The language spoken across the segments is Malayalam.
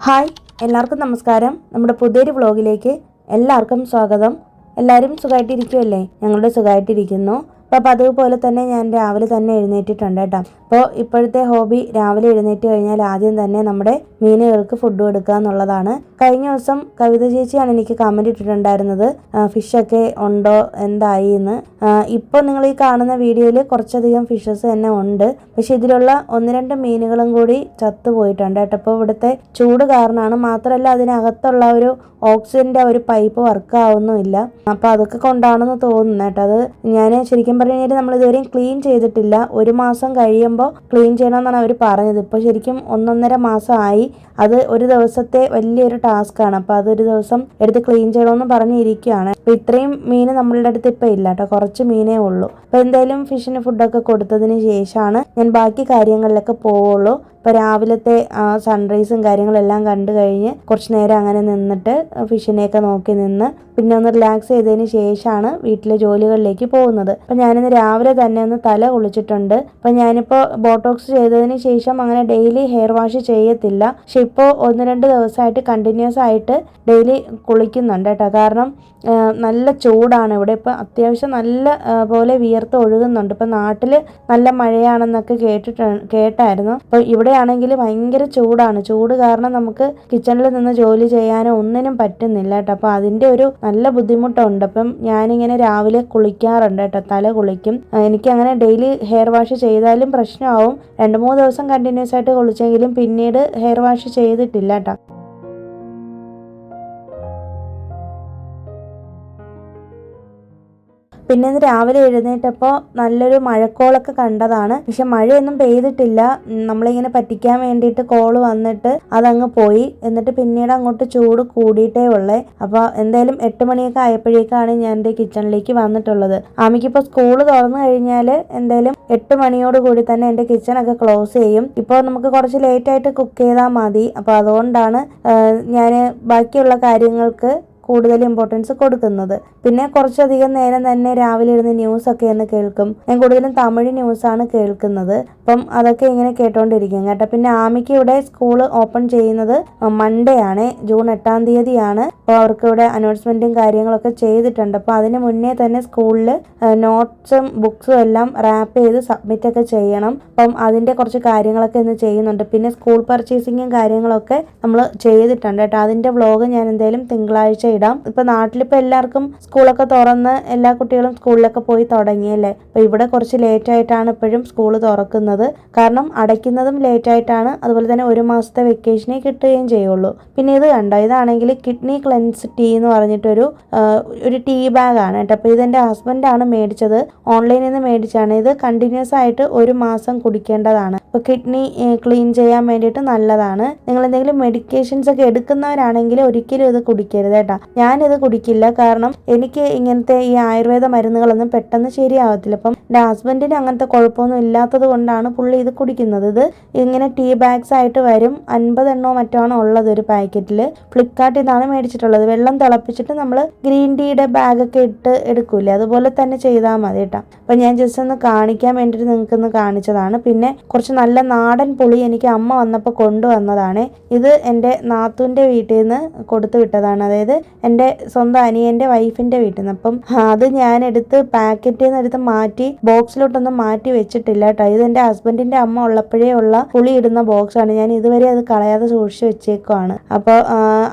ഹായ്, എല്ലാവർക്കും നമസ്കാരം. നമ്മുടെ പുതിയൊരു വ്ളോഗിലേക്ക് എല്ലാവർക്കും സ്വാഗതം. എല്ലാവരും സുഖമായിട്ടിരിക്കുമല്ലേ? ഞങ്ങളുടെ സുഖമായിട്ടിരിക്കുന്നു. അപ്പോൾ അതുപോലെ തന്നെ ഞാൻ രാവിലെ തന്നെ എഴുന്നേറ്റിട്ടുണ്ട് കേട്ടോ. അപ്പോൾ ഇപ്പോഴത്തെ ഹോബി രാവിലെ എഴുന്നേറ്റ് കഴിഞ്ഞാൽ ആദ്യം തന്നെ നമ്മുടെ മീനുകൾക്ക് ഫുഡ് കൊടുക്കുക എന്നുള്ളതാണ്. കഴിഞ്ഞ ദിവസം കവിത ചേച്ചിയാണ് എനിക്ക് കമൻറ്റ് ഇട്ടിട്ടുണ്ടായിരുന്നത്, ഫിഷൊക്കെ ഉണ്ടോ എന്തായി എന്ന്. ഇപ്പോൾ നിങ്ങൾ ഈ കാണുന്ന വീഡിയോയിൽ കുറച്ചധികം ഫിഷസ് തന്നെ ഉണ്ട്, പക്ഷെ ഇതിലുള്ള 1-2 മീനുകളും കൂടി ചത്തുപോയിട്ടുണ്ട് കേട്ടോ. അപ്പോൾ ഇവിടുത്തെ ചൂട് കാരണമാണ്. മാത്രമല്ല അതിനകത്തുള്ള ഒരു ഓക്സിജൻ്റെ ഒരു പൈപ്പ് വർക്ക് ആവുന്നുമില്ല. അപ്പോൾ അതൊക്കെ കൊണ്ടാണെന്ന് തോന്നുന്നു കേട്ടോ. അത് ഞാൻ ശരിക്കും പറഞ്ഞു കഴിഞ്ഞാൽ നമ്മൾ ഇതുവരെയും ക്ലീൻ ചെയ്തിട്ടില്ല. 1 മാസം കഴിയുമ്പോൾ ക്ലീൻ ചെയ്യണമെന്നാണ് അവർ പറഞ്ഞത്. ഇപ്പോൾ ശരിക്കും 1-1.5 മാസമായി. അത് ഒരു ദിവസത്തെ വലിയൊരു ടാസ്ക്കാണ്. അപ്പോൾ അതൊരു ദിവസം എടുത്ത് ക്ലീൻ ചെയ്യണമെന്ന് പറഞ്ഞിരിക്കുകയാണ്. അപ്പോൾ ഇത്രയും മീൻ നമ്മളുടെ അടുത്ത് ഇപ്പോൾ ഇല്ല കേട്ടോ, കുറച്ച് മീനേ ഉള്ളൂ. അപ്പോൾ എന്തായാലും ഫിഷിന് ഫുഡൊക്കെ കൊടുത്തതിന് ശേഷമാണ് ഞാൻ ബാക്കി കാര്യങ്ങളിലൊക്കെ പോവുള്ളൂ. ഇപ്പോൾ രാവിലത്തെ സൺറൈസും കാര്യങ്ങളെല്ലാം കണ്ടു കഴിഞ്ഞ് കുറച്ച് നേരം അങ്ങനെ നിന്നിട്ട് ഫിഷിനെയൊക്കെ നോക്കി നിന്ന് പിന്നെ ഒന്ന് റിലാക്സ് ചെയ്തതിന് ശേഷമാണ് വീട്ടിലെ ജോലികളിലേക്ക് പോകുന്നത്. അപ്പം ഞാനിന്ന് രാവിലെ തന്നെ ഒന്ന് തല കുളിച്ചിട്ടുണ്ട്. അപ്പം ഞാനിപ്പോൾ ബോട്ടോക്സ് ചെയ്തതിന് ശേഷം അങ്ങനെ ഡെയിലി ഹെയർ വാഷ് ചെയ്യത്തില്ല. പക്ഷെ ഇപ്പോൾ 1-2 ദിവസമായിട്ട് കണ്ടിന്യൂസ് ആയിട്ട് ഡെയിലി കുളിക്കുന്നുണ്ട് കേട്ടോ. കാരണം നല്ല ചൂടാണ് ഇവിടെ. ഇപ്പം അത്യാവശ്യം നല്ല പോലെ വിയർത്ത് ഒഴുകുന്നുണ്ട്. ഇപ്പം നാട്ടിൽ നല്ല മഴയാണെന്നൊക്കെ കേട്ടായിരുന്നു. അപ്പോൾ ഇവിടെ ആണെങ്കിൽ ഭയങ്കര ചൂടാണ്. ചൂട് കാരണം നമുക്ക് കിച്ചണിൽ നിന്ന് ജോലി ചെയ്യാനോ ഒന്നിനും പറ്റുന്നില്ല കേട്ടോ. അപ്പോൾ അതിൻ്റെ ഒരു നല്ല ബുദ്ധിമുട്ടുണ്ട്. അപ്പം ഞാനിങ്ങനെ രാവിലെ കുളിക്കാറുണ്ട് കേട്ടോ, തല കുളിക്കും. എനിക്ക് അങ്ങനെ ഡെയിലി ഹെയർ വാഷ് ചെയ്താലും പ്രശ്നമാവും. 2-3 ദിവസം കണ്ടിന്യൂസ് ആയിട്ട് കുളിച്ചെങ്കിലും പിന്നീട് ഹെയർ വാഷ് ചെയ്തിട്ടില്ല കേട്ടോ. പിന്നെ ഇന്ന് രാവിലെ എഴുന്നേറ്റപ്പോൾ നല്ലൊരു മഴക്കോളൊക്കെ കണ്ടതാണ്. പക്ഷെ മഴയൊന്നും പെയ്തിട്ടില്ല. നമ്മളിങ്ങനെ പറ്റിക്കാൻ വേണ്ടിയിട്ട് കോള് വന്നിട്ട് അതങ്ങ് പോയി. എന്നിട്ട് പിന്നീട് അങ്ങോട്ട് ചൂട് കൂടിയിട്ടേ ഉള്ളേ. അപ്പോൾ എന്തായാലും 8 മണിയൊക്കെ ആയപ്പോഴേക്കാണ് ഞാൻ എൻ്റെ കിച്ചണിലേക്ക് വന്നിട്ടുള്ളത്. ആമിക്കിപ്പോൾ സ്കൂള് തുറന്നു കഴിഞ്ഞാൽ എന്തായാലും 8 മണിയോട് കൂടി തന്നെ എൻ്റെ കിച്ചണൊക്കെ ക്ലോസ് ചെയ്യും. ഇപ്പോൾ നമുക്ക് കുറച്ച് ലേറ്റായിട്ട് കുക്ക് ചെയ്താൽ മതി. അപ്പോൾ അതുകൊണ്ടാണ് ഞാൻ ബാക്കിയുള്ള കാര്യങ്ങൾക്ക് കൂടുതൽ ഇമ്പോർട്ടൻസ് കൊടുക്കുന്നത്. പിന്നെ കുറച്ചധികം നേരം തന്നെ രാവിലെ ഇരുന്ന് ന്യൂസൊക്കെ ഒന്ന് കേൾക്കും. ഞാൻ കൂടുതലും തമിഴ് ന്യൂസാണ് കേൾക്കുന്നത്. അപ്പം അതൊക്കെ ഇങ്ങനെ കേട്ടോണ്ടിരിക്കും കേട്ടോ. പിന്നെ ആമിക്ക് ഇവിടെ സ്കൂൾ ഓപ്പൺ ചെയ്യുന്നത് മൺഡേ ആണ്, ജൂൺ 8-ാം തീയതിയാണ്. അപ്പോൾ അവർക്ക് ഇവിടെ അനൗൺസ്മെൻറ്റും കാര്യങ്ങളൊക്കെ ചെയ്തിട്ടുണ്ട്. അപ്പോൾ അതിന് മുന്നേ തന്നെ സ്കൂളിൽ നോട്ട്സും ബുക്സും എല്ലാം റാപ്പ് ചെയ്ത് സബ്മിറ്റൊക്കെ ചെയ്യണം. അപ്പം അതിൻ്റെ കുറച്ച് കാര്യങ്ങളൊക്കെ ഇന്ന് ചെയ്യുന്നുണ്ട്. പിന്നെ സ്കൂൾ പർച്ചേസിങ്ങും കാര്യങ്ങളൊക്കെ നമ്മൾ ചെയ്തിട്ടുണ്ട് കേട്ടോ. അതിൻ്റെ വ്ളോഗ് ഞാൻ എന്തായാലും തിങ്കളാഴ്ച ഇടാം. ഇപ്പൊ നാട്ടിലിപ്പോൾ എല്ലാവർക്കും സ്കൂളൊക്കെ തുറന്ന് എല്ലാ കുട്ടികളും സ്കൂളിലൊക്കെ പോയി തുടങ്ങിയല്ലേ. അപ്പോൾ ഇവിടെ കുറച്ച് ലേറ്റ് ആയിട്ടാണ് ഇപ്പോഴും സ്കൂൾ തുറക്കുന്നത്. കാരണം അടയ്ക്കുന്നതും ലേറ്റ് ആയിട്ടാണ്. അതുപോലെ തന്നെ 1 മാസത്തെ വെക്കേഷനെ കിട്ടുകയും ചെയ്യുള്ളൂ. പിന്നെ ഇത് കണ്ടോ, ഇതാണെങ്കിൽ കിഡ്നി ക്ലെൻസ് ടീ എന്ന് പറഞ്ഞിട്ടൊരു ടീ ബാഗാണ് കേട്ടോ. അപ്പോൾ ഇതെൻ്റെ ഹസ്ബൻഡാണ് മേടിച്ചത്, ഓൺലൈനിൽ നിന്ന് മേടിച്ചാണ്. ഇത് കണ്ടിന്യൂസ് ആയിട്ട് 1 മാസം കുടിക്കേണ്ടതാണ്. അപ്പോൾ കിഡ്നി ക്ലീൻ ചെയ്യാൻ വേണ്ടിയിട്ട് നല്ലതാണ്. നിങ്ങൾ എന്തെങ്കിലും മെഡിക്കേഷൻസ് ഒക്കെ എടുക്കുന്നവരാണെങ്കിൽ ഒരിക്കലും ഇത് കുടിക്കരുത് കേട്ടോ. ഞാനിത് കുടിക്കില്ല. കാരണം എനിക്ക് ഇങ്ങനത്തെ ഈ ആയുർവേദ മരുന്നുകളൊന്നും പെട്ടെന്ന് ശരിയാവത്തില്ല. അപ്പം എൻ്റെ ഹസ്ബൻഡിന് അങ്ങനത്തെ കുഴപ്പമൊന്നും ഇല്ലാത്തത് കൊണ്ടാണ് പുള്ളി ഇത് കുടിക്കുന്നത്. ഇത് ഇങ്ങനെ ടീ ബാഗ്സ് ആയിട്ട് വരും. 50 എണ്ണോ മറ്റോ ആണ് ഉള്ളത് ഒരു പാക്കറ്റിൽ. ഫ്ലിപ്കാർട്ടിൽ നിന്നാണ് മേടിച്ചിട്ടുള്ളത്. വെള്ളം തിളപ്പിച്ചിട്ട് നമ്മൾ ഗ്രീൻ ടീയുടെ ബാഗൊക്കെ ഇട്ട് എടുക്കൂലേ, അതുപോലെ തന്നെ ചെയ്താൽ മതി കേട്ടോ. അപ്പം ഞാൻ ജസ്റ്റ് ഒന്ന് കാണിക്കാൻ വേണ്ടിയിട്ട് നിങ്ങൾക്കൊന്ന് കാണിച്ചതാണ്. പിന്നെ കുറച്ച് നല്ല നാടൻ പുളി എനിക്ക് അമ്മ വന്നപ്പോൾ കൊണ്ടുവന്നതാണ്. ഇത് എൻ്റെ നാത്തൂൻ്റെ വീട്ടിൽ നിന്ന് കൊടുത്തു വിട്ടതാണ്, അതായത് എൻ്റെ സ്വന്തം അനിയൻ്റെ വൈഫിൻ്റെ വീട്ടിൽ നിന്ന്. അപ്പം അത് ഞാൻ എടുത്ത് പാക്കറ്റിൽ നിന്ന് എടുത്ത് മാറ്റി ബോക്സിലോട്ടൊന്നും മാറ്റി വെച്ചിട്ടില്ല കേട്ടോ. ഇത് എൻ്റെ ഹസ്ബൻഡിൻ്റെ അമ്മ ഉള്ളപ്പോഴേ ഉള്ള പുളി ഇടുന്ന ബോക്സാണ്. ഞാൻ ഇതുവരെ അത് കളയാതെ സൂക്ഷിച്ച് വെച്ചേക്കുവാണ്. അപ്പോൾ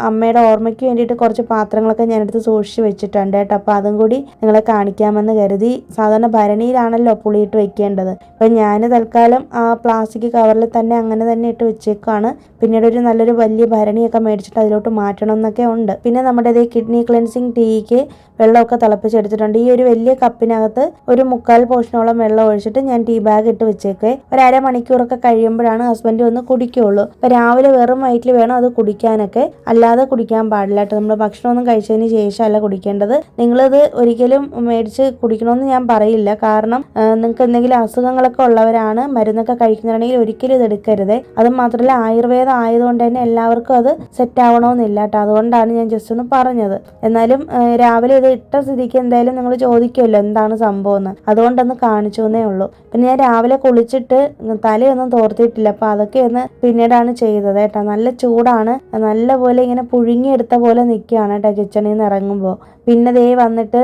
അമ്മയുടെ ഓർമ്മയ്ക്ക് വേണ്ടിയിട്ട് കുറച്ച് പാത്രങ്ങളൊക്കെ ഞാൻ എടുത്ത് സൂക്ഷിച്ച് വെച്ചിട്ടുണ്ട് കേട്ടോ. അപ്പോൾ അതും കൂടി നിങ്ങളെ കാണിക്കാമെന്ന് കരുതി. സാധാരണ ഭരണിയിലാണല്ലോ പുളിയിട്ട് വെക്കേണ്ടത്. അപ്പം ഞാൻ തൽക്കാലം ആ പ്ലാസ്റ്റിക് കവറിൽ തന്നെ അങ്ങനെ തന്നെ ഇട്ട് വെച്ചേക്കുവാണ്. പിന്നീട് ഒരു നല്ലൊരു വലിയ ഭരണിയൊക്കെ മേടിച്ചിട്ട് അതിലോട്ട് മാറ്റണം എന്നൊക്കെ ഉണ്ട്. പിന്നെ നമ്മുടെ കിഡ്നി ക്ലെൻസിങ് ടീക്ക് വെള്ളമൊക്കെ തിളപ്പിച്ചെടുത്തിട്ടുണ്ട്. ഈ ഒരു വലിയ കപ്പിനകത്ത് ഒരു 1/4 പോർഷനോളം വെള്ളം ഒഴിച്ചിട്ട് ഞാൻ ടീ ബാഗ് ഇട്ട് വെച്ചേക്കേ. ഒരു 1/2 മണിക്കൂറൊക്കെ കഴിയുമ്പോഴാണ് ഹസ്ബൻഡ് വന്ന് കുടിക്കുകയുള്ളൂ. അപ്പോൾ രാവിലെ വെറും വയറ്റിൽ വേണം അത് കുടിക്കാനൊക്കെ, അല്ലാതെ കുടിക്കാൻ പാടില്ല കേട്ടോ. നമ്മൾ ഭക്ഷണമൊന്നും കഴിച്ചതിന് ശേഷമല്ല കുടിക്കേണ്ടത്. നിങ്ങളിത് ഒരിക്കലും മേടിച്ച് കുടിക്കണമെന്ന് ഞാൻ പറയില്ല. കാരണം നിങ്ങൾക്ക് എന്തെങ്കിലും അസുഖങ്ങളൊക്കെ ഉള്ളവരാണ്, മരുന്നൊക്കെ കഴിക്കുന്നതാണെങ്കിൽ ഒരിക്കലും ഇത് എടുക്കരുത്. അത് മാത്രമല്ല ആയുർവേദം ആയതുകൊണ്ട് തന്നെ എല്ലാവർക്കും അത് സെറ്റ് ആവണമെന്നില്ല കേട്ടോ. അതുകൊണ്ടാണ് ഞാൻ ജസ്റ്റ് ഒന്ന് പറഞ്ഞത്. എന്നാലും രാവിലെ ഇത് ഇട്ട സ്ഥിതിക്ക് എന്തായാലും നിങ്ങൾ ചോദിക്കുമല്ലോ എന്താണ് സംഭവം എന്ന്, അതുകൊണ്ടൊന്ന് കാണിച്ചു എന്നേ ഉള്ളൂ. പിന്നെ ഞാൻ രാവിലെ കുളിച്ചിട്ട് തലയൊന്നും തോർത്തിയിട്ടില്ല, അപ്പോൾ അതൊക്കെ ഒന്ന് പിന്നീടാണ് ചെയ്തത് കേട്ടോ. നല്ല ചൂടാണ്, നല്ല പോലെ ഇങ്ങനെ പുഴുങ്ങിയെടുത്ത പോലെ നിൽക്കുകയാണ് കേട്ടോ കിച്ചണിൽ നിന്ന് ഇറങ്ങുമ്പോൾ. പിന്നെ ദേ വന്നിട്ട്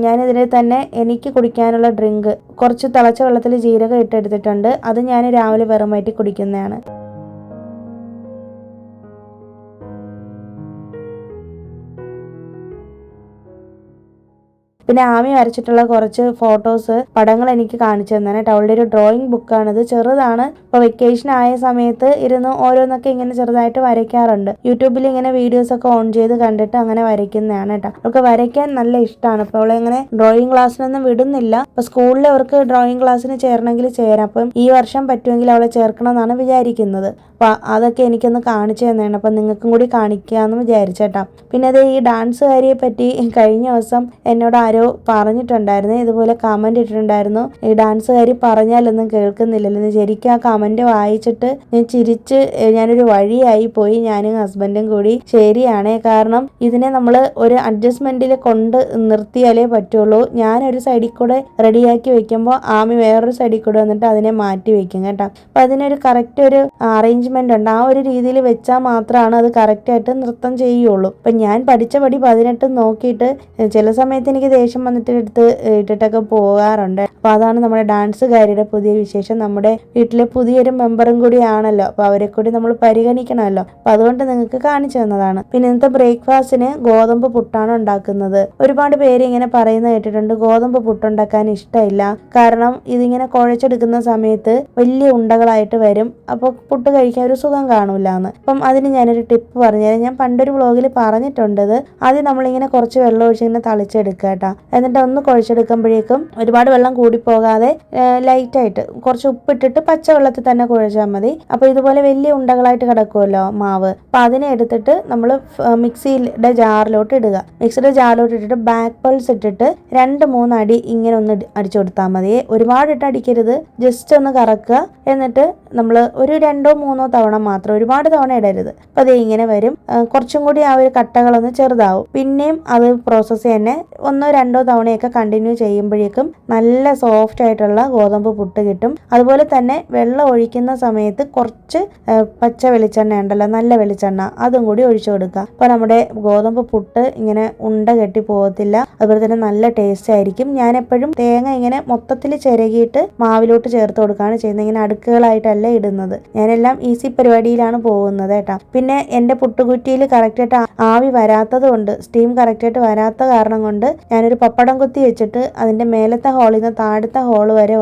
ഞാനിതിൽ തന്നെ എനിക്ക് കുടിക്കാനുള്ള ഡ്രിങ്ക് കുറച്ച് തിളച്ച വെള്ളത്തിൽ ജീരകം ഇട്ടെടുത്തിട്ടുണ്ട്. അത് ഞാൻ രാവിലെ വെറും വയറ്റിൽ കുടിക്കുന്നതാണ്. പിന്നെ ആമി വരച്ചിട്ടുള്ള കുറച്ച് ഫോട്ടോസ്, പടങ്ങൾ എനിക്ക് കാണിച്ചു തന്നെ കേട്ടോ. അവളുടെ ഒരു ഡ്രോയിങ് ബുക്കാണിത്, ചെറുതാണ്. ഇപ്പോൾ വെക്കേഷൻ ആയ സമയത്ത് ഇരുന്ന് ഓരോന്നൊക്കെ ഇങ്ങനെ ചെറുതായിട്ട് വരയ്ക്കാറുണ്ട്. യൂട്യൂബിൽ ഇങ്ങനെ വീഡിയോസ് ഒക്കെ ഓൺ ചെയ്ത് കണ്ടിട്ട് അങ്ങനെ വരയ്ക്കുന്നതാണ് കേട്ടോ. അവൾക്ക് വരയ്ക്കാൻ നല്ല ഇഷ്ടമാണ്. അപ്പോൾ അവളെ ഇങ്ങനെ ഡ്രോയിങ് ക്ലാസ്സിനൊന്നും വിടുന്നില്ല. അപ്പോൾ സ്കൂളിൽ അവർക്ക് ഡ്രോയിങ് ക്ലാസ്സിന് ചേരണമെങ്കിൽ ചേരാം. അപ്പം ഈ വർഷം പറ്റുമെങ്കിൽ അവളെ ചേർക്കണം എന്നാണ് വിചാരിക്കുന്നത്. അപ്പോൾ അതൊക്കെ എനിക്കൊന്ന് കാണിച്ചു തന്നെയാണ്, അപ്പം നിങ്ങൾക്കും കൂടി കാണിക്കാമെന്ന് വിചാരിച്ചേട്ടാ. പിന്നെ അത് ഈ ഡാൻസുകാരിയെ പറ്റി കഴിഞ്ഞ ദിവസം എന്നോട് ആരോ പറഞ്ഞിട്ടുണ്ടായിരുന്നു, ഇതുപോലെ കമൻറ്റ് ഇട്ടിട്ടുണ്ടായിരുന്നു, ഈ ഡാൻസുകാരി പറഞ്ഞാലൊന്നും കേൾക്കുന്നില്ലല്ലോ. ശരിക്കും ആ കമൻറ്റ് വായിച്ചിട്ട് ഞാൻ ചിരിച്ച് ഞാനൊരു വഴിയായി പോയി, ഞാനും ഹസ്ബൻഡും കൂടി. ശരിയാണേ, കാരണം ഇതിനെ നമ്മൾ ഒരു അഡ്ജസ്റ്റ്മെൻറ്റിൽ കൊണ്ട് നിർത്തിയാലേ പറ്റുള്ളൂ. ഞാനൊരു സൈഡിൽ കൂടെ റെഡിയാക്കി വെക്കുമ്പോൾ ആമി വേറൊരു സൈഡിൽ കൂടെ വന്നിട്ട് അതിനെ മാറ്റി വെക്കും കേട്ടോ. അപ്പോൾ അതിനൊരു കറക്റ്റ് ഒരു അറേഞ്ച്മെന്റ് ഉണ്ട്. ആ ഒരു രീതിയിൽ വെച്ചാൽ മാത്രമാണ് അത് കറക്റ്റായിട്ട് നൃത്തം ചെയ്യുള്ളൂ. അപ്പം ഞാൻ പഠിച്ച പടി 18 നോക്കിയിട്ട് ചില സമയത്ത് എനിക്ക് ദേഷ്യം വന്നിട്ട് എടുത്ത് ഇട്ടിട്ടൊക്കെ പോകാറുണ്ട്. അപ്പോൾ അതാണ് നമ്മുടെ ഡാൻസുകാരിയുടെ പുതിയ വിശേഷം. നമ്മുടെ വീട്ടിലെ പുതിയൊരു മെമ്പറും കൂടി ആണല്ലോ, അപ്പോൾ അവരെ കൂടി നമ്മൾ പരിഗണിക്കണമല്ലോ. അപ്പോൾ അതുകൊണ്ട് നിങ്ങൾക്ക് കാണിച്ചു തന്നതാണ്. പിന്നെ ഇന്നത്തെ ബ്രേക്ക്ഫാസ്റ്റിന് ഗോതമ്പ് പുട്ടാണ് ഉണ്ടാക്കുന്നത്. ഒരുപാട് പേര് ഇങ്ങനെ പറയുന്നത് കേട്ടിട്ടുണ്ട് ഗോതമ്പ് പുട്ടുണ്ടാക്കാൻ ഇഷ്ടമില്ല, കാരണം ഇതിങ്ങനെ കുഴച്ചെടുക്കുന്ന സമയത്ത് വലിയ ഉണ്ടകളായിട്ട് വരും, അപ്പോൾ പുട്ട് കഴിക്കാൻ ഒരു സുഖം കാണൂല എന്ന്. അപ്പം അതിന് ഞാനൊരു ടിപ്പ് പറഞ്ഞുതരാം. ഞാൻ പണ്ടൊരു വ്ളോഗിൽ പറഞ്ഞിട്ടുണ്ടത്. ആദ്യം നമ്മളിങ്ങനെ കുറച്ച് വെള്ളം ഒഴിച്ച് ഇങ്ങനെ തളിച്ചെടുക്കുക കേട്ടോ. എന്നിട്ട് ഒന്ന് കുഴച്ചെടുക്കുമ്പോഴേക്കും ഒരുപാട് വെള്ളം കൂടിപ്പോകാതെ ലൈറ്റായിട്ട് കുറച്ച് ഉപ്പിട്ടിട്ട് പച്ചവെള്ളത്തിൽ തന്നെ കുഴച്ചാൽ മതി. അപ്പോൾ ഇതുപോലെ വലിയ ഉണ്ടകളായിട്ട് കിടക്കുമല്ലോ മാവ്, അപ്പോൾ അതിനെ എടുത്തിട്ട് നമ്മൾ മിക്സിയുടെ ജാറിലോട്ട് ഇടുക. മിക്സിയുടെ ജാറിലോട്ട് ഇട്ടിട്ട് ബാക്ക് പൾസ് ഇട്ടിട്ട് 2-3 അടി ഇങ്ങനെ ഒന്ന് അടിച്ചു കൊടുത്താൽ മതി. ഒരുപാട് ഇട്ട് അടിക്കരുത്, ജസ്റ്റ് ഒന്ന് കറക്കുക. എന്നിട്ട് നമ്മൾ ഒരു 2-3 തവണ മാത്രം, ഒരുപാട് തവണ ഇടരുത്. അപ്പോൾ അത് ഇങ്ങനെ വരും. കുറച്ചും കൂടി ആ ഒരു കട്ടകളൊന്ന് ചെറുതാവും. പിന്നെയും അത് പ്രോസസ്സ് തന്നെ 1-2 തവണയൊക്കെ കണ്ടിന്യൂ ചെയ്യുമ്പോഴേക്കും നല്ല സോഫ്റ്റ് ആയിട്ടുള്ള ഗോതമ്പ് പുട്ട് കിട്ടും. അതുപോലെ തന്നെ വെള്ളം ഒഴിക്കുന്ന സമയത്ത് കുറച്ച് പച്ച വെളിച്ചെണ്ണ ഉണ്ടല്ലോ, നല്ല വെളിച്ചെണ്ണ, അതും കൂടി ഒഴിച്ചു കൊടുക്കുക. അപ്പോൾ നമ്മുടെ ഗോതമ്പ് പുട്ട് ഇങ്ങനെ ഉണ്ട കെട്ടി പോകത്തില്ല. അതുപോലെ തന്നെ നല്ല ടേസ്റ്റ് ആയിരിക്കും. ഞാൻ എപ്പോഴും തേങ്ങ ഇങ്ങനെ മൊത്തത്തിൽ ചിരകിയിട്ട് മാവിലോട്ട് ചേർത്ത് കൊടുക്കുകയാണ് ചെയ്യുന്നത്. ഇങ്ങനെ അടുക്കുകളായിട്ടല്ല ഇടുന്നത്. ഞാനെല്ലാം ഈസി പരിപാടിയിലാണ് പോകുന്നത് കേട്ടോ. പിന്നെ എൻ്റെ പുട്ടുകുറ്റിയിൽ കറക്റ്റായിട്ട് ആവി വരാത്തത് കൊണ്ട്, സ്റ്റീം കറക്റ്റായിട്ട് വരാത്ത കാരണം കൊണ്ട് ഞാനൊരു പപ്പടം കുത്തി വെച്ചിട്ട് അതിൻ്റെ മേലത്തെ ഹോളിൽ നിന്ന് താഴത്തെ ഹോൾ വരെ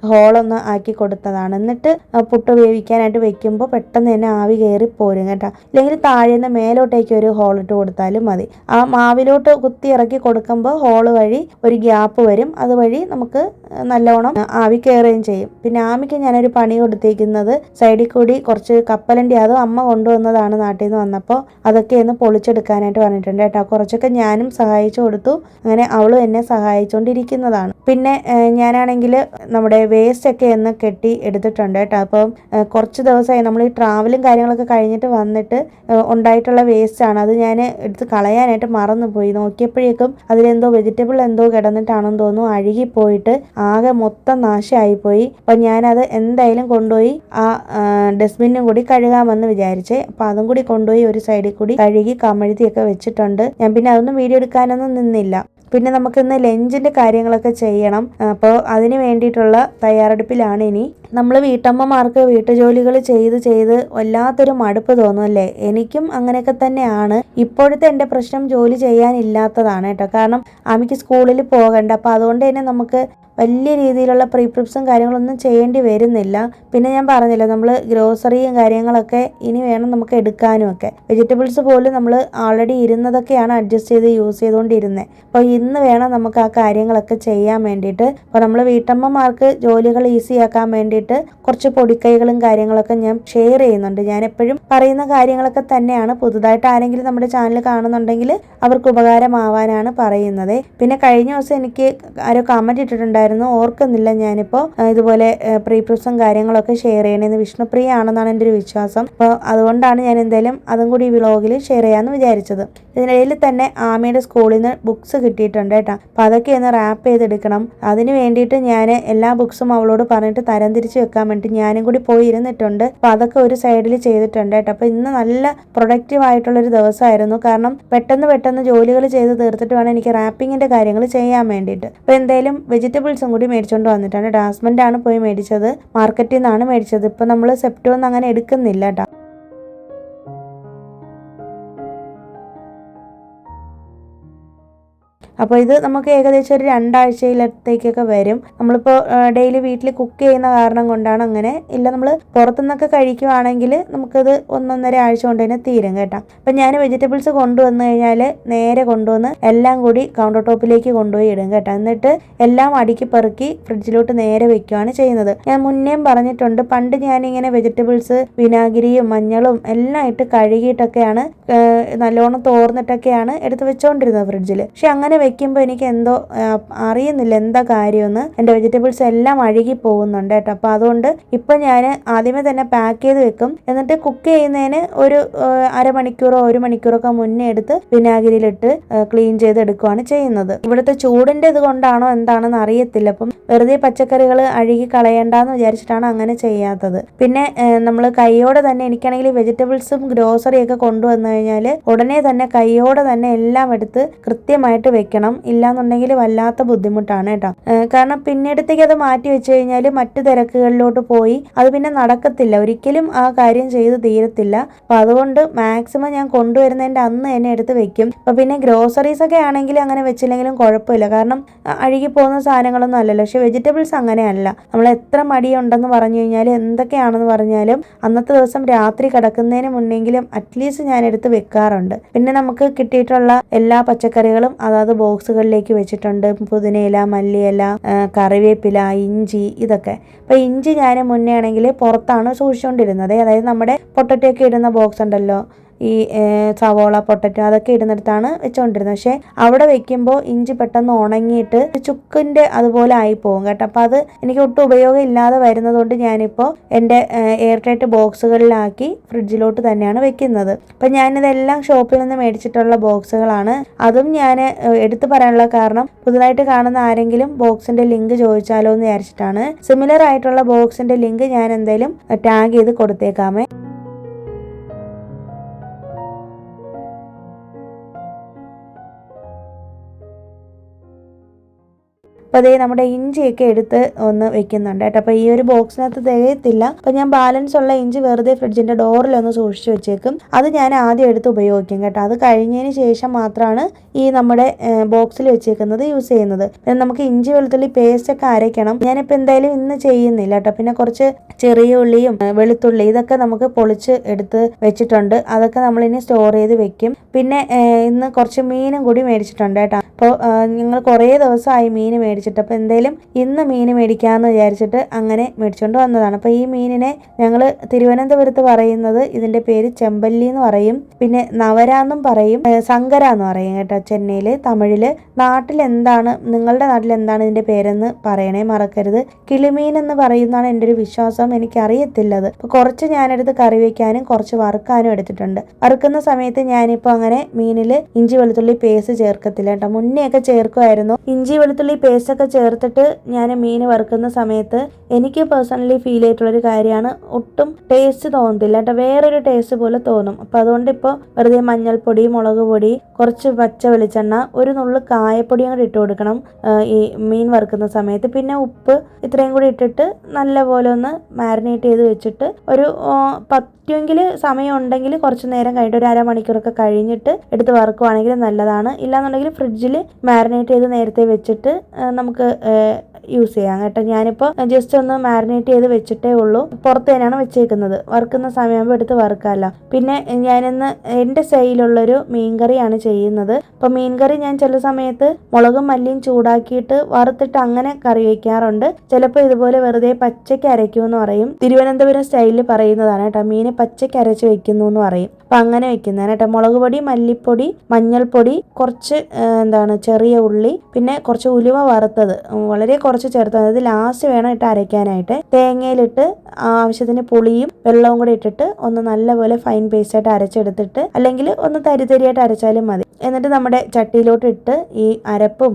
ഹോളൊന്ന് ആക്കി കൊടുത്തതാണ്. എന്നിട്ട് പുട്ട് വേവിക്കാനായിട്ട് വെക്കുമ്പോൾ പെട്ടെന്ന് തന്നെ ആവി കയറി പോരും കേട്ടോ. അല്ലെങ്കിൽ താഴേന്ന് മേലോട്ടേക്ക് ഒരു ഹോൾ ഇട്ട് കൊടുത്താലും മതി. ആ മാവിലോട്ട് കുത്തി ഇറക്കി കൊടുക്കുമ്പോൾ ഹോള് വഴി ഒരു ഗ്യാപ്പ് വരും, അതുവഴി നമുക്ക് നല്ലോണം ആവി കയറുകയും ചെയ്യും. പിന്നെ ആമിക്ക് ഞാനൊരു പണി കൊടുത്തേക്കുന്നത് സൈഡിൽ കൂടി കുറച്ച് കപ്പലണ്ടി, അതും അമ്മ കൊണ്ടുവന്നതാണ് നാട്ടിൽ നിന്ന് വന്നപ്പോൾ, അതൊക്കെ ഒന്ന് പൊളിച്ചെടുക്കാനായിട്ട് പറഞ്ഞിട്ടുണ്ട് കേട്ടോ. കുറച്ചൊക്കെ ഞാനും സഹായിച്ചു കൊടുത്തു. അങ്ങനെ അവളും എന്നെ സഹായിച്ചുകൊണ്ടിരിക്കുന്നതാണ്. പിന്നെ ഞാനാണെങ്കിൽ നമ്മുടെ വേസ്റ്റ് ഒക്കെ ഒന്ന് കെട്ടി എടുത്തിട്ടുണ്ട് കേട്ടോ. അപ്പം കുറച്ച് ദിവസമായി നമ്മൾ ഈ ട്രാവലും കാര്യങ്ങളൊക്കെ കഴിഞ്ഞിട്ട് വന്നിട്ട് ഉണ്ടായിട്ടുള്ള വേസ്റ്റാണ്. അത് ഞാൻ എടുത്ത് കളയാനായിട്ട് മറന്നുപോയി. നോക്കിയപ്പോഴേക്കും അതിലെന്തോ വെജിറ്റബിൾ എന്തോ കിടന്നിട്ടാണെന്ന് തോന്നുന്നു അഴുകിപ്പോയിട്ട് ആകെ മൊത്തം നാശമായിപ്പോയി. അപ്പം ഞാനത് എന്തായാലും കൊണ്ടുപോയി ആ ഡസ്റ്റ്ബിന്നും കൂടി കഴുകാമെന്ന് വിചാരിച്ചേ. അപ്പം അതും കൂടി കൊണ്ടുപോയി ഒരു സൈഡിൽ കൂടി കഴുകി കമഴ്ത്തിയൊക്കെ വെച്ചിട്ടുണ്ട്. ഞാൻ പിന്നെ അതൊന്നും വീഡിയോ എടുക്കാനൊന്നും നിന്നില്ല. പിന്നെ നമുക്കിന്ന് ലഞ്ചിൻ്റെ കാര്യങ്ങളൊക്കെ ചെയ്യണം. അപ്പോൾ അതിന് വേണ്ടിയിട്ടുള്ള തയ്യാറെടുപ്പിലാണ് ഇനി. നമ്മൾ വീട്ടമ്മമാർക്ക് വീട്ടുജോലികൾ ചെയ്ത് വല്ലാത്തൊരു മടുപ്പ് തോന്നും അല്ലേ? എനിക്കും അങ്ങനെയൊക്കെ തന്നെയാണ്. ഇപ്പോഴത്തെ എൻ്റെ പ്രശ്നം ജോലി ചെയ്യാനില്ലാത്തതാണ് കേട്ടോ. കാരണം ആമിക്ക് സ്കൂളിൽ പോകണ്ട. അപ്പോൾ അതുകൊണ്ട് തന്നെ നമുക്ക് വലിയ രീതിയിലുള്ള പ്രിപ്സും കാര്യങ്ങളൊന്നും ചെയ്യേണ്ടി വരുന്നില്ല. പിന്നെ ഞാൻ പറഞ്ഞില്ല, നമ്മൾ ഗ്രോസറിയും കാര്യങ്ങളൊക്കെ ഇനി വേണം നമുക്ക് എടുക്കാനും ഒക്കെ. വെജിറ്റബിൾസ് പോലും നമ്മൾ ആൾറെഡി ഇരുന്നതൊക്കെയാണ് അഡ്ജസ്റ്റ് ചെയ്ത് യൂസ് ചെയ്തുകൊണ്ടിരുന്നത്. അപ്പോൾ ഇന്ന് വേണം നമുക്ക് ആ കാര്യങ്ങളൊക്കെ ചെയ്യാൻ വേണ്ടിയിട്ട്. അപ്പോൾ നമ്മൾ വീട്ടമ്മമാർക്ക് ജോലികൾ ഈസിയാക്കാൻ വേണ്ടിയിട്ട് കുറച്ച് പൊടിക്കൈകളും കാര്യങ്ങളൊക്കെ ഞാൻ ഷെയർ ചെയ്യുന്നുണ്ട്. ഞാൻ എപ്പോഴും പറയുന്ന കാര്യങ്ങളൊക്കെ തന്നെയാണ്. പുതുതായിട്ട് ആരെങ്കിലും നമ്മുടെ ചാനൽ കാണുന്നുണ്ടെങ്കിൽ അവർക്ക് ഉപകാരമാവാനാണ് പറയുന്നത്. പിന്നെ കഴിഞ്ഞ ദിവസം എനിക്ക് ആരോ കമൻറ്റ് ഇട്ടിട്ടുണ്ടായിരുന്നു, ഉണ്ടായിരുന്നു, ഓർക്കുന്നില്ല ഞാനിപ്പോൾ ഇതുപോലെ പ്രീപ്രിപ്സും കാര്യങ്ങളൊക്കെ ഷെയർ ചെയ്യണമെന്ന്. വിഷ്ണുപ്രിയ ആണെന്നാണ് എൻ്റെ ഒരു വിശ്വാസം. അപ്പോൾ അതുകൊണ്ടാണ് ഞാൻ എന്തായാലും അതും കൂടി ഈ വ്ളോഗിൽ ഷെയർ ചെയ്യാമെന്ന് വിചാരിച്ചത്. ഇതിനിടയിൽ തന്നെ ആമയുടെ സ്കൂളിൽ നിന്ന് ബുക്സ് കിട്ടിയിട്ടുണ്ട് കേട്ടോ. അപ്പോൾ അതൊക്കെ ഒന്ന് റാപ്പ് ചെയ്തെടുക്കണം. അതിന് വേണ്ടിയിട്ട് ഞാൻ എല്ലാ ബുക്സും അവളോട് പറഞ്ഞിട്ട് തരംതിരിച്ച് വെക്കാൻ വേണ്ടി ഞാനും കൂടി പോയി ഇരുന്നിട്ടുണ്ട്. അപ്പോൾ അതൊക്കെ ഒരു സൈഡിൽ ചെയ്തിട്ടുണ്ട് കേട്ടോ. അപ്പോൾ ഇന്ന് നല്ല പ്രൊഡക്റ്റീവ് ആയിട്ടുള്ളൊരു ദിവസമായിരുന്നു. കാരണം പെട്ടെന്ന് ജോലികൾ ചെയ്ത് തീർത്തിട്ട് വേണം എനിക്ക് റാപ്പിങ്ങിൻ്റെ കാര്യങ്ങൾ ചെയ്യാൻ വേണ്ടിയിട്ട്. അപ്പോൾ എന്തായാലും വെജിറ്റബിൾസും കൂടി മേടിച്ചുകൊണ്ട് വന്നിട്ടാണ്. ഹസ്ബൻഡാണ് പോയി മേടിച്ചത്, മാർക്കറ്റിൽ നിന്നാണ് മേടിച്ചത്. ഇപ്പോൾ നമ്മൾ സെപ്റ്റോ ഒന്നും അങ്ങനെ എടുക്കുന്നില്ല കേട്ടോ. അപ്പോൾ ഇത് നമുക്ക് ഏകദേശം ഒരു 2 ആഴ്ചയിലത്തേക്കൊക്കെ വരും. നമ്മളിപ്പോൾ ഡെയിലി വീട്ടിൽ കുക്ക് ചെയ്യുന്ന കാരണം കൊണ്ടാണ് അങ്ങനെ. ഇല്ല നമ്മൾ പുറത്തുനിന്നൊക്കെ കഴിക്കുവാണെങ്കിൽ നമുക്കത് 1-1.5 ആഴ്ച കൊണ്ട് തന്നെ തീരും കേട്ടോ. അപ്പം ഞാൻ വെജിറ്റബിൾസ് കൊണ്ടുവന്നു കഴിഞ്ഞാൽ നേരെ കൊണ്ടുവന്ന് എല്ലാം കൂടി കൗണ്ടർ ടോപ്പിലേക്ക് കൊണ്ടുപോയി ഇടും കേട്ടോ. എന്നിട്ട് എല്ലാം അടുക്കി പെറുക്കി ഫ്രിഡ്ജിലോട്ട് നേരെ വെക്കുകയാണ് ചെയ്യുന്നത്. ഞാൻ മുന്നേയും പറഞ്ഞിട്ടുണ്ട്, പണ്ട് ഞാനിങ്ങനെ വെജിറ്റബിൾസ് വിനാഗിരിയും മഞ്ഞളും എല്ലാം ഇട്ട് കഴുകിയിട്ടൊക്കെയാണ് നല്ലോണം തോർന്നിട്ടൊക്കെയാണ് എടുത്ത് വെച്ചുകൊണ്ടിരുന്നത് ഫ്രിഡ്ജിൽ. പക്ഷെ അങ്ങനെ വെക്കുമ്പോൾ എനിക്ക് എന്തോ അറിയുന്നില്ല എന്താ കാര്യമെന്ന്. എൻ്റെ വെജിറ്റബിൾസ് എല്ലാം അഴുകി പോകുന്നുണ്ട് കേട്ടോ. അപ്പോൾ അതുകൊണ്ട് ഇപ്പം ഞാൻ ആദ്യമേ തന്നെ പാക്ക് ചെയ്ത് വെക്കും. എന്നിട്ട് കുക്ക് ചെയ്യുന്നതിന് ഒരു അരമണിക്കൂറോ 1 മണിക്കൂറൊക്കെ മുന്നേ എടുത്ത് വിനാഗിരിയിലിട്ട് ക്ലീൻ ചെയ്ത് എടുക്കുകയാണ് ചെയ്യുന്നത്. ഇവിടുത്തെ ചൂടിൻ്റെ ഇത് കൊണ്ടാണോ എന്താണെന്ന് അറിയത്തില്ല. അപ്പം വെറുതെ പച്ചക്കറികൾ അഴുകി കളയണ്ടെന്ന് വിചാരിച്ചിട്ടാണ് അങ്ങനെ ചെയ്യാത്തത്. പിന്നെ നമ്മൾ കൈയോടെ തന്നെ, എനിക്കാണെങ്കിൽ വെജിറ്റബിൾസും ഗ്രോസറിയൊക്കെ കൊണ്ടുവന്നു കഴിഞ്ഞാൽ ഉടനെ തന്നെ കൈയോടെ തന്നെ എല്ലാം എടുത്ത് കൃത്യമായിട്ട് വെക്കണം. ഇല്ലാന്നുണ്ടെങ്കിൽ വല്ലാത്ത ബുദ്ധിമുട്ടാണ് കേട്ടോ. കാരണം പിന്നീടത്തേക്ക് അത് മാറ്റി വെച്ച് കഴിഞ്ഞാൽ മറ്റു തിരക്കുകളിലോട്ട് പോയി അത് പിന്നെ നടക്കത്തില്ല, ഒരിക്കലും ആ കാര്യം ചെയ്ത് തീരത്തില്ല. അപ്പൊ അതുകൊണ്ട് മാക്സിമം ഞാൻ കൊണ്ടുവരുന്നതിൻ്റെ അന്ന് തന്നെ എടുത്ത് വെക്കും. അപ്പൊ പിന്നെ ഗ്രോസറീസ് ഒക്കെ ആണെങ്കിൽ അങ്ങനെ വെച്ചില്ലെങ്കിലും കുഴപ്പമില്ല, കാരണം അഴുകി പോകുന്ന സാധനങ്ങളൊന്നും അല്ലല്ലോ. പക്ഷെ വെജിറ്റബിൾസ് അങ്ങനെയല്ല. നമ്മൾ എത്ര മടിയുണ്ടെന്ന് പറഞ്ഞു കഴിഞ്ഞാൽ, എന്തൊക്കെയാണെന്ന് പറഞ്ഞാലും അന്നത്തെ ദിവസം രാത്രി കിടക്കുന്നതിന് മുന്നെങ്കിലും അറ്റ്ലീസ്റ്റ് ഞാൻ എടുത്ത് വെക്കാറുണ്ട്. പിന്നെ നമുക്ക് കിട്ടിയിട്ടുള്ള എല്ലാ പച്ചക്കറികളും അതായത് ബോക്സുകളിലേക്ക് വെച്ചിട്ടുണ്ട്. പുതിനയില, മല്ലിയില, കറിവേപ്പില, ഇഞ്ചി, ഇതൊക്കെ. അപ്പോൾ ഇഞ്ചി ഞാൻ മുന്നേ ആണെങ്കിൽ പുറത്താണ് സൂക്ഷിച്ചുകൊണ്ടിരുന്നത്. അതായത് നമ്മുടെ പൊട്ടറ്റോ ഒക്കെ ഇടുന്ന ബോക്സ് ഉണ്ടല്ലോ, ഈ സവോള, പൊട്ടറ്റോ അതൊക്കെ ഇടുന്നിടത്താണ് വെച്ചുകൊണ്ടിരുന്നത്. പക്ഷേ അവിടെ വെക്കുമ്പോൾ ഇഞ്ചി പെട്ടെന്ന് ഉണങ്ങിയിട്ട് ചുക്കിൻ്റെ അതുപോലെ ആയിപ്പോകും കേട്ടോ. അപ്പോൾ അത് എനിക്ക് ഒട്ടും ഉപയോഗം ഇല്ലാതെ വരുന്നതുകൊണ്ട് ഞാനിപ്പോൾ എൻ്റെ എയർ ടൈറ്റ് ബോക്സുകളിലാക്കി ഫ്രിഡ്ജിലോട്ട് തന്നെയാണ് വെക്കുന്നത്. അപ്പം ഞാനിതെല്ലാം ഷോപ്പിൽ നിന്ന് മേടിച്ചിട്ടുള്ള ബോക്സുകളാണ്. അതും ഞാൻ എടുത്തു പറയാനുള്ള കാരണം, പുതുതായിട്ട് കാണുന്ന ആരെങ്കിലും ബോക്സിൻ്റെ ലിങ്ക് ചോദിച്ചാലോ എന്ന് വിചാരിച്ചിട്ടാണ്. സിമിലർ ആയിട്ടുള്ള ബോക്സിൻ്റെ ലിങ്ക് ഞാൻ എന്തായാലും ടാഗ് ചെയ്ത് കൊടുത്തേക്കാമേ. അപ്പോൾ അതേ നമ്മുടെ ഇഞ്ചിയൊക്കെ എടുത്ത് ഒന്ന് വെക്കുന്നുണ്ട് കേട്ടോ. അപ്പോൾ ഈ ഒരു ബോക്സിനകത്ത് തികയത്തില്ല. അപ്പോൾ ഞാൻ ബാലൻസ് ഉള്ള ഇഞ്ചി വെറുതെ ഫ്രിഡ്ജിൻ്റെ ഡോറിലൊന്ന് സൂക്ഷിച്ച് വെച്ചേക്കും. അത് ഞാൻ ആദ്യം എടുത്ത് ഉപയോഗിക്കും കേട്ടോ. അത് കഴിഞ്ഞതിന് ശേഷം മാത്രമാണ് ഈ നമ്മുടെ ബോക്സിൽ വെച്ചേക്കുന്നത് യൂസ് ചെയ്യുന്നത്. പിന്നെ നമുക്ക് ഇഞ്ചി വെളുത്തുള്ളി പേസ്റ്റ് ഒക്കെ അരയ്ക്കണം. ഞാനിപ്പോൾ എന്തായാലും ഇന്ന് ചെയ്യുന്നില്ല കേട്ടോ. പിന്നെ കുറച്ച് ചെറിയ ഉള്ളിയും വെളുത്തുള്ളി ഇതൊക്കെ നമുക്ക് പൊളിച്ച് എടുത്ത് വെച്ചിട്ടുണ്ട്. അതൊക്കെ നമ്മളിനി സ്റ്റോർ ചെയ്ത് വെക്കും. പിന്നെ ഇന്ന് കുറച്ച് മീനും കൂടി മേടിച്ചിട്ടുണ്ട് കേട്ടോ. അപ്പോൾ ഞങ്ങൾ കുറേ ദിവസമായി മീൻ മേടിച്ചിട്ട്, അപ്പോൾ എന്തായാലും ഇന്ന് മീൻ മേടിക്കാമെന്ന് വിചാരിച്ചിട്ട് അങ്ങനെ മേടിച്ചുകൊണ്ട് വന്നതാണ്. അപ്പോൾ ഈ മീനിനെ ഞങ്ങൾ തിരുവനന്തപുരത്ത് പറയുന്നത്, ഇതിൻ്റെ പേര് ചെമ്പല്ലി എന്ന് പറയും, പിന്നെ നവര എന്നും പറയും, സങ്കര എന്ന് പറയും കേട്ടോ ചെന്നൈയിൽ. തമിഴിൽ നാട്ടിൽ എന്താണ്, നിങ്ങളുടെ നാട്ടിൽ എന്താണ് ഇതിൻ്റെ പേരെന്ന് പറയണേ മറക്കരുത്. കിളിമീൻ എന്ന് പറയുന്നതാണ് എൻ്റെ ഒരു വിശ്വാസം, എനിക്കറിയത്തില്ലത്. അപ്പോൾ കുറച്ച് ഞാനെടുത്ത് കറി വയ്ക്കാനും കുറച്ച് വറുക്കാനും എടുത്തിട്ടുണ്ട്. വറുക്കുന്ന സമയത്ത് ഞാനിപ്പോൾ അങ്ങനെ മീനിൽ ഇഞ്ചി വെളുത്തുള്ളി പേസ്റ്റ് ചേർക്കത്തില്ല കേട്ടോ. മുന്നെയൊക്കെ ചേർക്കുമായിരുന്നു. ഇഞ്ചി വെളുത്തുള്ളി പേസ്റ്റ് ഒക്കെ ചേർത്തിട്ട് ഞാൻ മീൻ വറുക്കുന്ന സമയത്ത് എനിക്ക് പേഴ്സണലി ഫീൽ ചെയ്തിട്ടുള്ളൊരു കാര്യമാണ്, ഒട്ടും ടേസ്റ്റ് തോന്നത്തില്ല കേട്ടോ, വേറൊരു ടേസ്റ്റ് പോലെ തോന്നും. അപ്പോൾ അതുകൊണ്ട് ഇപ്പോൾ വെറുതെ മഞ്ഞൾപ്പൊടി, മുളക് പൊടി, കുറച്ച് പച്ച വെളിച്ചെണ്ണ, ഒരു നുള്ളു കായപ്പൊടിയും കൂടി ഇട്ട് കൊടുക്കണം ഈ മീൻ വറുക്കുന്ന സമയത്ത്. പിന്നെ ഉപ്പ് ഇത്രയും കൂടി ഇട്ടിട്ട് നല്ലപോലെ ഒന്ന് മാരിനേറ്റ് ചെയ്ത് വെച്ചിട്ട് ഒരു പറ്റുമെങ്കിൽ സമയം ഉണ്ടെങ്കിൽ കുറച്ച് നേരം കഴിഞ്ഞിട്ട് ഒരു അരമണിക്കൂറൊക്കെ കഴിഞ്ഞിട്ട് എടുത്ത് വറുക്കുവാണെങ്കിൽ നല്ലതാണ്. ഇല്ലാന്നുണ്ടെങ്കിൽ ഫ്രിഡ്ജിൽ മാരിനേറ്റ് ചെയ്ത് നേരത്തെ വെച്ചിട്ട് നമുക്ക് യൂസ് ചെയ്യാം കേട്ടോ. ഞാനിപ്പോൾ ജസ്റ്റ് ഒന്ന് മാരിനേറ്റ് ചെയ്ത് വെച്ചിട്ടേ ഉള്ളൂ. പുറത്ത് തന്നെയാണ് വെച്ചേക്കുന്നത്. വറുക്കുന്ന സമയമാകുമ്പോൾ എടുത്ത് വറുക്കാമല്ലോ. പിന്നെ ഞാനിന്ന് എൻ്റെ സ്റ്റൈലുള്ളൊരു മീൻകറിയാണ് ചെയ്യുന്നത്. അപ്പോൾ മീൻകറി ഞാൻ ചില സമയത്ത് മുളകും മല്ലിയും ചൂടാക്കിയിട്ട് വറുത്തിട്ട് അങ്ങനെ കറി വയ്ക്കാറുണ്ട്. ചിലപ്പോൾ ഇതുപോലെ വെറുതെ പച്ചയ്ക്ക് അരയ്ക്കുമെന്ന് പറയും. തിരുവനന്തപുരം സ്റ്റൈലിൽ പറയുന്നതാണ് കേട്ടോ. മീൻ പച്ചയ്ക്ക് അരച്ച് വെക്കുന്നു എന്ന് പറയും. അപ്പം അങ്ങനെ വെക്കുന്നതാണ് കേട്ടോ. മുളക് പൊടി, മല്ലിപ്പൊടി, മഞ്ഞൾപ്പൊടി, കുറച്ച് ചെറിയ ഉള്ളി, പിന്നെ കുറച്ച് ഉലുവ വറുത്തത്, വളരെ കുറച്ച് ചേർത്ത്, അതായത് ലാസ്റ്റ് വേണം ഇട്ട് അരയ്ക്കാനായിട്ട്. തേങ്ങയിലിട്ട് ആവശ്യത്തിന് പുളിയും വെള്ളവും കൂടി ഇട്ടിട്ട് ഒന്ന് നല്ലപോലെ ഫൈൻ പേസ്റ്റായിട്ട് അരച്ചെടുത്തിട്ട്, അല്ലെങ്കിൽ ഒന്ന് തരിതരിയായിട്ട് അരച്ചാലും മതി. എന്നിട്ട് നമ്മുടെ ചട്ടിയിലോട്ട് ഇട്ട് ഈ അരപ്പും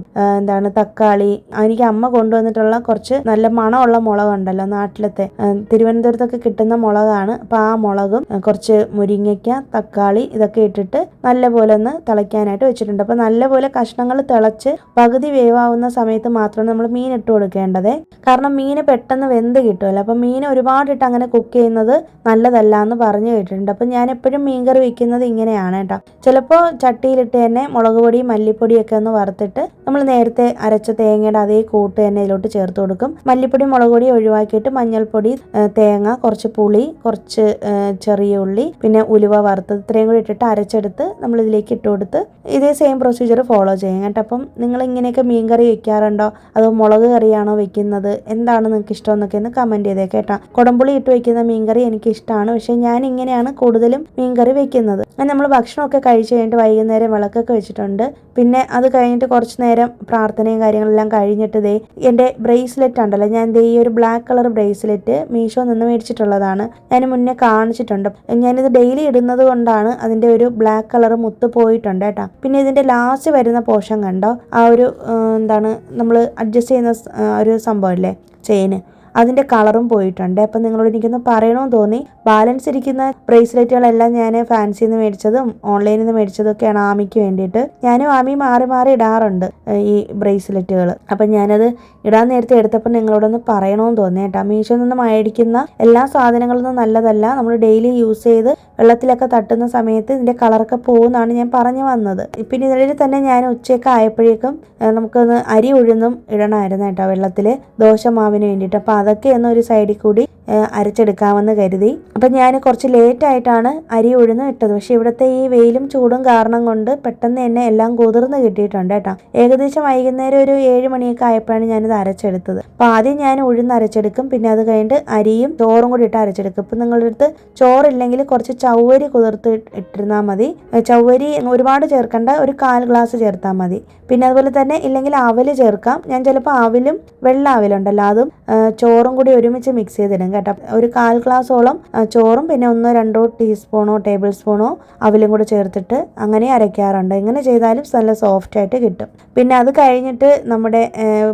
തക്കാളി, എനിക്ക് അമ്മ കൊണ്ടുവന്നിട്ടുള്ള കുറച്ച് നല്ല മണമുള്ള മുളകുണ്ടല്ലോ, നാട്ടിലത്തെ തിരുവനന്തപുരത്തൊക്കെ കിട്ടുന്ന മുളകാണ്. അപ്പോൾ ആ മുളകും കുറച്ച് മുരിങ്ങയ്ക്ക, തക്കാളി ഇതൊക്കെ ഇട്ടിട്ട് നല്ലപോലെ ഒന്ന് തിളയ്ക്കാനായിട്ട് വെച്ചിട്ടുണ്ട്. അപ്പോൾ നല്ലപോലെ കഷ്ണങ്ങൾ തിളച്ച് പകുതി വേവാവുന്ന സമയത്ത് മാത്രമാണ് നമ്മൾ മീൻ ഇട്ട് കൊടുക്കേണ്ടത്. കാരണം മീന് പെട്ടെന്ന് വെന്ത് കിട്ടുമല്ലോ. അപ്പം മീൻ ഒരുപാടിട്ട് അങ്ങനെ കുക്ക് ചെയ്യുന്നത് നല്ലതല്ല എന്ന് പറഞ്ഞു കേട്ടിട്ടുണ്ട്. അപ്പം ഞാൻ എപ്പോഴും മീൻകറി വെക്കുന്നത് ഇങ്ങനെയാണ് കേട്ടോ. ചിലപ്പോൾ ചട്ടിയിലിട്ട് തന്നെ മുളക് പൊടി മല്ലിപ്പൊടിയൊക്കെ ഒന്ന് വറുത്തിട്ട് നമ്മൾ നേരത്തെ അരച്ച തേങ്ങയുടെ അതേ കൂട്ട് തന്നെ ഇതിലോട്ട് ചേർത്ത് കൊടുക്കും. മല്ലിപ്പൊടി മുളക് പൊടി ഒഴിവാക്കിയിട്ട് മഞ്ഞൾപ്പൊടി, തേങ്ങ, കുറച്ച് പുളി, കുറച്ച് ചെറിയ ഉള്ളി, പിന്നെ ഉലുവ വറുത്തത്, ഇത്രയും കൂടി ഇട്ടിട്ട് അരച്ചെടുത്ത് നമ്മൾ ഇതിലേക്ക് ഇട്ട് കൊടുത്ത് ഇതേ സെയിം പ്രൊസീജിയർ ഫോളോ ചെയ്യും കേട്ടോ. അപ്പം നിങ്ങൾ ഇങ്ങനെയൊക്കെ മീൻ കറി വെക്കാറുണ്ടോ, അതോ മുളക് കറിയാണോ വെക്കുന്നത്, എന്താണ് നിങ്ങൾക്ക് ഇഷ്ടം എന്നൊക്കെ ഒന്ന് കമൻറ്റ് ചെയ്തേ കേട്ടോ. കുടംപുളി ഇട്ട് വെക്കുന്ന മീൻകറി എനിക്ക് ഇഷ്ടമാണ്. പക്ഷേ ഞാൻ ഇങ്ങനെയാണ് കൂടുതലും മീൻകറി വെക്കുന്നത്. അങ്ങനെ നമ്മൾ ഭക്ഷണമൊക്കെ കഴിച്ച് കഴിഞ്ഞിട്ട് വൈകുന്നേരം വിളക്കൊക്കെ വെച്ചിട്ടുണ്ട്. പിന്നെ അത് കഴിഞ്ഞിട്ട് കുറച്ച് നേരം പ്രാർത്ഥനയും കാര്യങ്ങളെല്ലാം കഴിഞ്ഞിട്ട് എൻ്റെ ബ്രേസ്ലെറ്റ് ഉണ്ടല്ലോ, ഞാൻ ഈ ഒരു ബ്ലാക്ക് കളർ ബ്രേസ്ലെറ്റ് മീഷോ നിന്ന് മേടിച്ചിട്ടുള്ളതാണ്. ഞാൻ മുന്നേ കാണിച്ചിട്ടുണ്ട്. ഞാനിത് ഡെയിലി ഇടുന്നത് കൊണ്ടാണ് അതിൻ്റെ ഒരു ബ്ലാക്ക് കളർ മുത്ത് പോയിട്ടുണ്ട് കേട്ടോ. പിന്നെ ഇതിൻ്റെ ലാസ്റ്റ് വരുന്ന പോർഷൻ കണ്ടോ, ആ ഒരു നമ്മൾ അഡ്ജസ്റ്റ് ചെയ്യുന്ന ഒരു സംഭവമല്ലേ, ചെയിന്, അതിൻ്റെ കളറും പോയിട്ടുണ്ട്. അപ്പം നിങ്ങളോട് എനിക്കൊന്ന് പറയണമെന്ന് തോന്നി. ബാലൻസ് ഇരിക്കുന്ന ബ്രേസ്ലെറ്റുകളെല്ലാം ഞാൻ ഫാൻസിയിൽ നിന്ന് മേടിച്ചതും ഓൺലൈനിൽ നിന്ന് മേടിച്ചതൊക്കെയാണ് ആമിക്ക് വേണ്ടിയിട്ട്. ഞാനും ആമി മാറി മാറി ഇടാറുണ്ട് ഈ ബ്രേസ്ലെറ്റുകൾ. അപ്പം ഞാനത് ഇടാൻ നേരത്തെ എടുത്തപ്പോൾ നിങ്ങളോടൊന്ന് പറയണമെന്ന് തോന്നി കേട്ടോ. മീഷോയിൽ നിന്ന് മേടിക്കുന്ന എല്ലാ സാധനങ്ങളൊന്നും നല്ലതല്ല. നമ്മൾ ഡെയിലി യൂസ് ചെയ്ത് വെള്ളത്തിലൊക്കെ തട്ടുന്ന സമയത്ത് ഇതിൻ്റെ കളറൊക്കെ പോകുന്നതാണ് ഞാൻ പറഞ്ഞു വന്നത്. പിന്നെ ഇതിൽ തന്നെ ഞാൻ ഉച്ചയൊക്കെ ആയപ്പോഴേക്കും നമുക്കൊന്ന് അരി ഉഴുന്നും ഇടണമായിരുന്നു കേട്ടോ വെള്ളത്തിൽ, ദോശമാവിന് വേണ്ടിയിട്ട്. അപ്പോൾ അതൊക്കെ ഒന്ന് ഒരു സൈഡിൽ കൂടി അരച്ചെടുക്കാമെന്ന് കരുതി. അപ്പം ഞാൻ കുറച്ച് ലേറ്റായിട്ടാണ് അരി ഉഴുന്ന് ഇട്ടത്. പക്ഷേ ഇവിടുത്തെ ഈ വെയിലും ചൂടും കാരണം കൊണ്ട് പെട്ടെന്ന് തന്നെ എല്ലാം കുതിർന്ന് കിട്ടിയിട്ടുണ്ട് കേട്ടോ. ഏകദേശം വൈകുന്നേരം ഒരു 7 മണിയൊക്കെ ആയപ്പോഴാണ് ഞാനിത് അരച്ചെടുത്തത്. അപ്പോൾ ആദ്യം ഞാൻ ഉഴുന്ന് അരച്ചെടുക്കും, പിന്നെ അത് കഴിഞ്ഞിട്ട് അരിയും ചോറും കൂടി ഇട്ട് അരച്ചെടുക്കും. ഇപ്പം നിങ്ങളുടെ അടുത്ത് ചോറില്ലെങ്കിൽ കുറച്ച് ചവ്വരി കുതിർത്ത് ഇട്ടിരുന്നാൽ മതി. ചവ്വരി ഒരുപാട് ചേർക്കേണ്ട, ഒരു 1/4 ഗ്ലാസ് ചേർത്താൽ മതി. പിന്നെ അതുപോലെ തന്നെ ഇല്ലെങ്കിൽ അവല് ചേർക്കാം. ഞാൻ ചിലപ്പോൾ അവലും വെള്ള അവലുണ്ടല്ലോ അതും ചോറും കൂടി ഒരുമിച്ച് മിക്സ് ചെയ്തിടും കേട്ടോ. ഒരു 1/4 ഗ്ലാസോളം ചോറും പിന്നെ 1-2 ടീസ്പൂണോ ടേബിൾ സ്പൂണോ അവലും കൂടെ ചേർത്തിട്ട് അങ്ങനെ അരയ്ക്കാറുണ്ട്. ഇങ്ങനെ ചെയ്താലും നല്ല സോഫ്റ്റ് ആയിട്ട് കിട്ടും. പിന്നെ അത് കഴിഞ്ഞിട്ട് നമ്മുടെ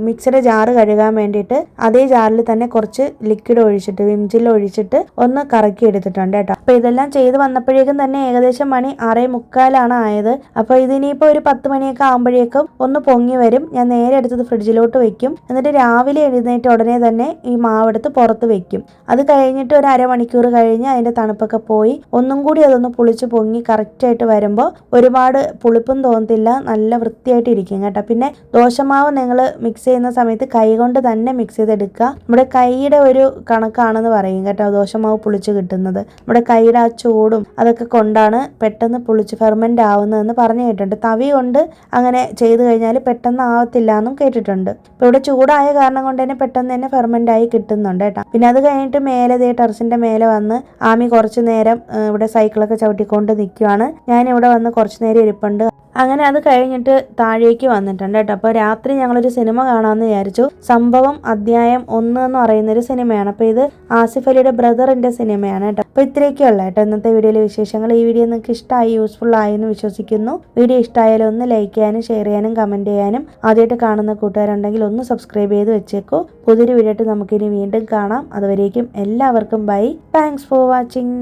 മിക്സിയുടെ ജാറ് കഴുകാൻ വേണ്ടിയിട്ട് അതേ ജാറിൽ തന്നെ കുറച്ച് ലിക്വിഡ് ഒഴിച്ചിട്ട് വിംജിൽ ഒഴിച്ചിട്ട് ഒന്ന് കറക്കി എടുത്തിട്ടുണ്ട് കേട്ടോ. അപ്പോൾ ഇതെല്ലാം ചെയ്ത് വന്നപ്പോഴേക്കും തന്നെ ഏകദേശം മണി 6:45 ആയത്. അപ്പോൾ ഇതിനിപ്പോൾ ഒരു 10 മണിയൊക്കെ ആകുമ്പോഴേക്കും ഒന്ന് പൊങ്ങി വരും. ഞാൻ നേരെ എടുത്തത് ഫ്രിഡ്ജിലോട്ട് വെക്കും. എന്നിട്ട് രാവിലെ എഴുന്നേറ്റ് ഉടനെ തന്നെ ഈ മാവെടുത്ത് പുറത്ത് വെക്കും. അത് കഴിഞ്ഞിട്ട് ഒരു അരമണിക്കൂർ കഴിഞ്ഞ് അതിൻ്റെ തണുപ്പൊക്കെ പോയി ഒന്നും കൂടി അതൊന്ന് പുളിച്ച് പൊങ്ങി കറക്റ്റായിട്ട് വരുമ്പോൾ ഒരുപാട് പുളിപ്പും തോന്നത്തില്ല, നല്ല വൃത്തിയായിട്ട് ഇരിക്കും കേട്ടോ. പിന്നെ ദോശമാവ് നിങ്ങൾ മിക്സ് ചെയ്യുന്ന സമയത്ത് കൈ കൊണ്ട് തന്നെ മിക്സ് ചെയ്തെടുക്കുക. നമ്മുടെ കൈയുടെ ഒരു കണക്കാണെന്ന് പറയും കേട്ടോ ദോശമാവ് പുളിച്ച് കിട്ടുന്നത്. നമ്മുടെ കൈയുടെ ആ ചൂടും അതൊക്കെ കൊണ്ടാണ് പെട്ടെന്ന് പുളിച്ച് ഫെർമെൻ്റ് ആവുന്നതെന്ന് പറഞ്ഞു കേട്ടിട്ടുണ്ട്. തവി കൊണ്ട് അങ്ങനെ ചെയ്ത് കഴിഞ്ഞാൽ പെട്ടെന്ന് ആവത്തില്ല എന്നും കേട്ടിട്ടുണ്ട്. ഇപ്പോൾ ഇവിടെ ചൂടായ കാരണം കൊണ്ട് തന്നെ പെട്ടെന്ന് തന്നെ ഫെർമെൻ്റ് ആയി കിട്ടുന്നുണ്ട് കേട്ടോ. പിന്നെ അത് കഴിഞ്ഞിട്ട് മേലെ ടെറസിൻ്റെ മേലെ വന്ന് ആമി കുറച്ച് നേരം ഇവിടെ സൈക്കിളൊക്കെ ചവിട്ടിക്കൊണ്ട് നിൽക്കുവാണ്. ഞാനിവിടെ വന്ന് കുറച്ച് നേരം ഇരിപ്പുണ്ട്. അങ്ങനെ അത് കഴിഞ്ഞിട്ട് താഴേക്ക് വന്നിട്ടുണ്ട് കേട്ടോ. അപ്പോൾ രാത്രി ഞങ്ങളൊരു സിനിമ കാണാമെന്ന് വിചാരിച്ചു. സംഭവം അധ്യായം 1 എന്ന് പറയുന്നൊരു സിനിമയാണ്. അപ്പോൾ ഇത് ആസിഫ് അലിയുടെ ബ്രദറിൻ്റെ സിനിമയാണ് കേട്ടോ. അപ്പോൾ ഇത്രയൊക്കെയുള്ള കേട്ടോ ഇന്നത്തെ വീഡിയോയിലെ വിശേഷങ്ങൾ. ഈ വീഡിയോ നിങ്ങൾക്ക് ഇഷ്ടമായി, യൂസ്ഫുൾ ആയി എന്ന് വിശ്വസിക്കുന്നു. വീഡിയോ ഇഷ്ടമായാലും ഒന്ന് ലൈക്ക് ചെയ്യാനും ഷെയർ ചെയ്യാനും കമൻറ്റ് ചെയ്യാനും, ആദ്യമായിട്ട് കാണുന്ന കൂട്ടുകാരുണ്ടെങ്കിൽ ഒന്ന് സബ്സ്ക്രൈബ് ചെയ്ത് വെച്ചേക്കൂ. പുതിയൊരു വീഡിയോ ആയിട്ട് നമുക്കിനി വീണ്ടും കാണാം. അതുവരേക്കും എല്ലാവർക്കും ബൈ. Thanks for watching.